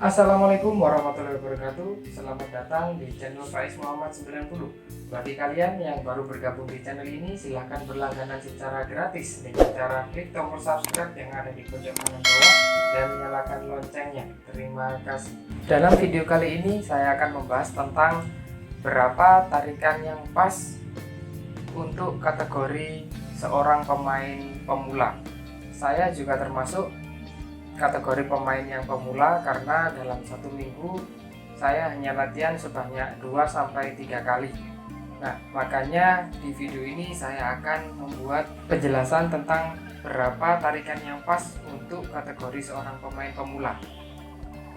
Assalamualaikum warahmatullahi wabarakatuh. Selamat datang di channel Faiz Muhammad 90. Bagi kalian yang baru bergabung di channel ini, silahkan berlangganan secara gratis dengan cara klik tombol subscribe yang ada di pojok kanan bawah dan nyalakan loncengnya. Terima kasih. Dalam video kali ini saya akan membahas tentang berapa tarikan yang pas untuk kategori seorang pemain pemula. Saya juga termasuk kategori pemain yang pemula karena dalam satu minggu saya hanya latihan sebanyak 2-3 kali. Nah, makanya di video ini saya akan membuat penjelasan tentang berapa tarikan yang pas untuk kategori seorang pemain pemula.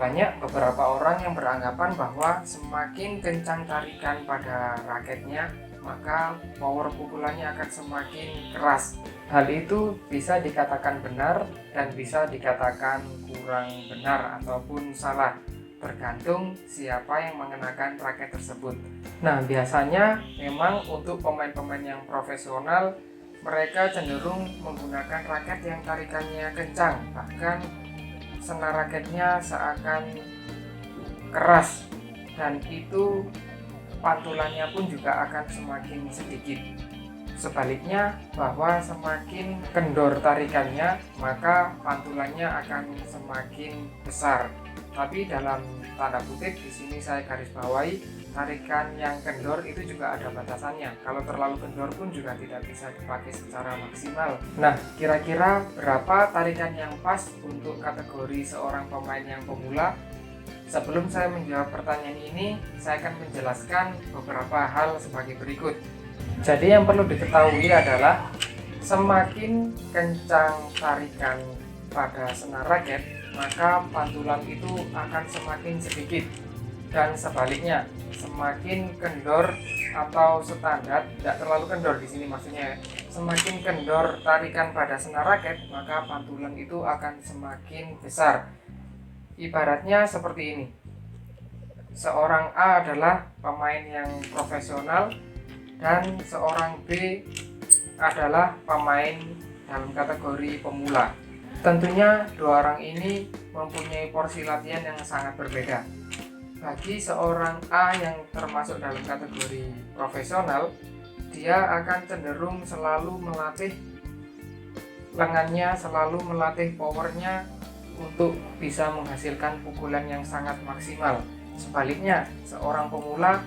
Banyak beberapa orang yang beranggapan bahwa semakin kencang tarikan pada raketnya, maka power pukulannya akan semakin keras. Hal itu bisa dikatakan benar dan bisa dikatakan kurang benar ataupun salah, tergantung siapa yang mengenakan raket tersebut. Nah, biasanya memang untuk pemain-pemain yang profesional, mereka cenderung menggunakan raket yang tarikannya kencang, bahkan senar raketnya seakan keras, dan itu pantulannya pun juga akan semakin sedikit. Sebaliknya, bahwa semakin kendor tarikannya, maka pantulannya akan semakin besar. Tapi dalam tanda kutip di sini saya garis bawahi, tarikan yang kendor itu juga ada batasannya. Kalau terlalu kendor pun juga tidak bisa dipakai secara maksimal. Nah, kira-kira berapa tarikan yang pas untuk kategori seorang pemain yang pemula? Sebelum saya menjawab pertanyaan ini, saya akan menjelaskan beberapa hal sebagai berikut. Jadi yang perlu diketahui adalah semakin kencang tarikan pada senar raket, maka pantulan itu akan semakin sedikit. Dan sebaliknya, semakin kendor atau standar, tidak terlalu kendor di sini maksudnya, semakin kendor tarikan pada senar raket, maka pantulan itu akan semakin besar. Ibaratnya seperti ini. Seorang A adalah pemain yang profesional dan seorang B adalah pemain dalam kategori pemula. Tentunya dua orang ini mempunyai porsi latihan yang sangat berbeda. Bagi seorang A yang termasuk dalam kategori profesional, dia akan cenderung selalu melatih lengannya, selalu melatih powernya untuk bisa menghasilkan pukulan yang sangat maksimal. Sebaliknya, seorang pemula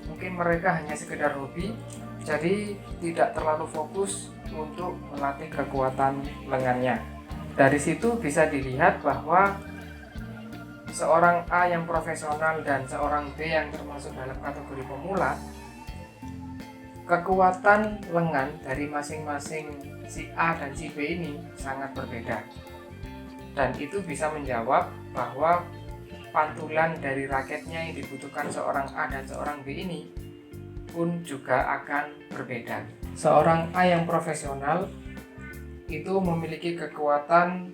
mungkin mereka hanya sekedar hobi, jadi tidak terlalu fokus untuk melatih kekuatan lengannya. Dari situ bisa dilihat bahwa seorang A yang profesional dan seorang B yang termasuk dalam kategori pemula, kekuatan lengan dari masing-masing si A dan si B ini sangat berbeda. Dan itu bisa menjawab bahwa pantulan dari raketnya yang dibutuhkan seorang A dan seorang B ini pun juga akan berbeda. Seorang A yang profesional itu memiliki kekuatan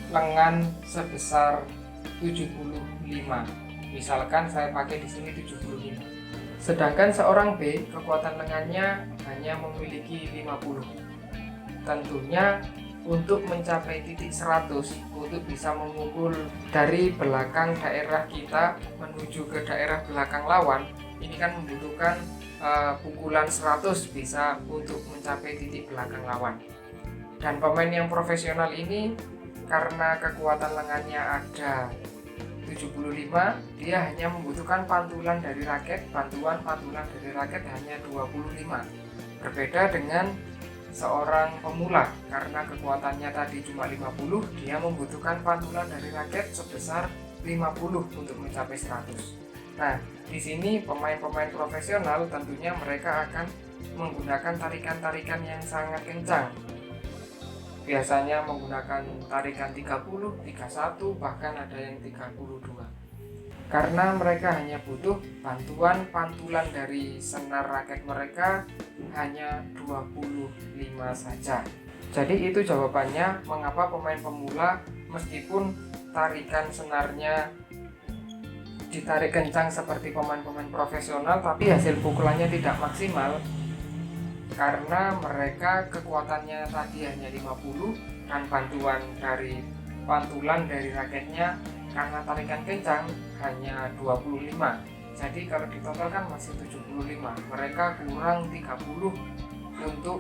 lengan sebesar 75. Misalkan saya pakai di sini 75. Sedangkan seorang B kekuatan lengannya hanya memiliki 50. Tentunya untuk mencapai titik 100, untuk bisa memukul dari belakang daerah kita menuju ke daerah belakang lawan, ini kan membutuhkan pukulan 100 bisa untuk mencapai titik belakang lawan. Dan pemain yang profesional ini karena kekuatan lengannya ada 75, dia hanya membutuhkan pantulan dari raket, pantulan dari raket hanya 25. Berbeda dengan seorang pemula, karena kekuatannya tadi cuma 50, dia membutuhkan pantulan dari raket sebesar 50 untuk mencapai 100. Nah, di sini pemain-pemain profesional tentunya mereka akan menggunakan tarikan-tarikan yang sangat kencang. Biasanya menggunakan tarikan 30, 31, bahkan ada yang 32. Karena mereka hanya butuh bantuan pantulan dari senar raket mereka hanya 25 saja. Jadi itu jawabannya mengapa pemain pemula meskipun tarikan senarnya ditarik kencang seperti pemain-pemain profesional, tapi hasil pukulannya tidak maksimal karena mereka kekuatannya tadi hanya 50 dan pantulan dari raketnya karena tarikan kencang hanya 25. Jadi kalau ditotalkan masih 75. Mereka kurang 30 untuk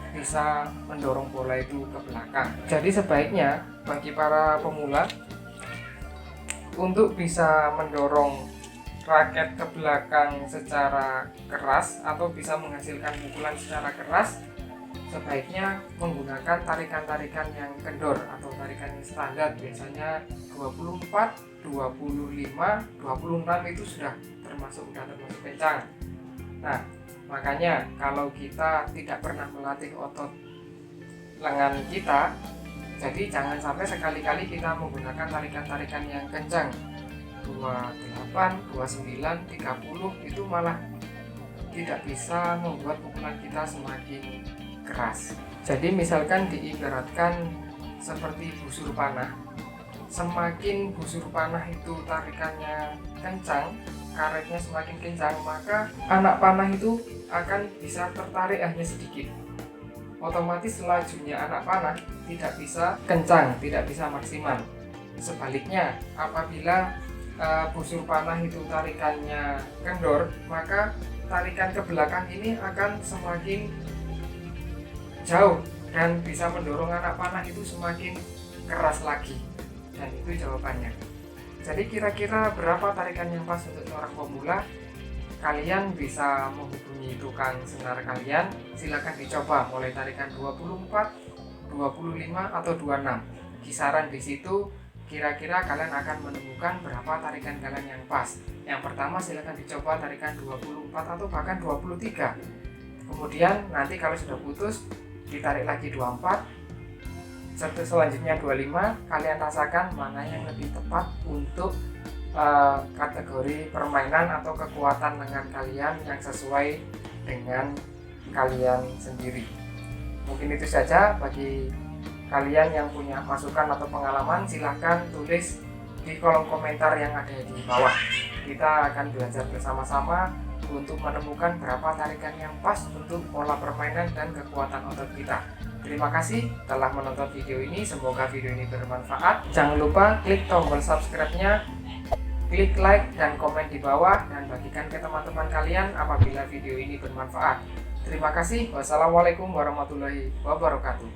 bisa mendorong bola itu ke belakang. Jadi sebaiknya bagi para pemula untuk bisa mendorong raket ke belakang secara keras atau bisa menghasilkan pukulan secara keras, sebaiknya menggunakan tarikan-tarikan yang kendor atau tarikan yang standar. Biasanya 24, 25, 26 itu sudah termasuk kencang. Nah, makanya kalau kita tidak pernah melatih otot lengan kita, jadi jangan sampai sekali-kali kita menggunakan tarikan-tarikan yang kencang 28, 29, 30 itu malah tidak bisa membuat pukulan kita semakin keras. Jadi misalkan diibaratkan seperti busur panah, semakin busur panah itu tarikannya kencang, karetnya semakin kencang, maka anak panah itu akan bisa tertarik hanya sedikit. Otomatis lajunya anak panah tidak bisa kencang, tidak bisa maksimal. Sebaliknya, apabila busur panah itu tarikannya kendor, maka tarikan ke belakang ini akan semakin jauh dan bisa mendorong anak panah itu semakin keras lagi. Dan itu jawabannya. Jadi kira-kira berapa tarikan yang pas untuk seorang pemula? Kalian bisa menghubungi tukang senar kalian, silakan dicoba mulai tarikan 24, 25 atau 26. Kisaran di situ kira-kira kalian akan menemukan berapa tarikan kalian yang pas. Yang pertama silakan dicoba tarikan 24 atau bahkan 23. Kemudian nanti kalau sudah putus ditarik lagi 24. Selanjutnya 25. Kalian rasakan mana yang lebih tepat untuk kategori permainan atau kekuatan lengan kalian yang sesuai dengan kalian sendiri. Mungkin itu saja. Bagi kalian yang punya masukan atau pengalaman, silahkan tulis di kolom komentar yang ada di bawah. Kita akan belajar bersama-sama untuk menemukan berapa tarikan yang pas untuk pola permainan dan kekuatan otot kita. Terima kasih telah menonton video ini, semoga video ini bermanfaat. Jangan lupa klik tombol subscribe-nya, klik like dan komen di bawah, dan bagikan ke teman-teman kalian apabila video ini bermanfaat. Terima kasih. Wassalamualaikum warahmatullahi wabarakatuh.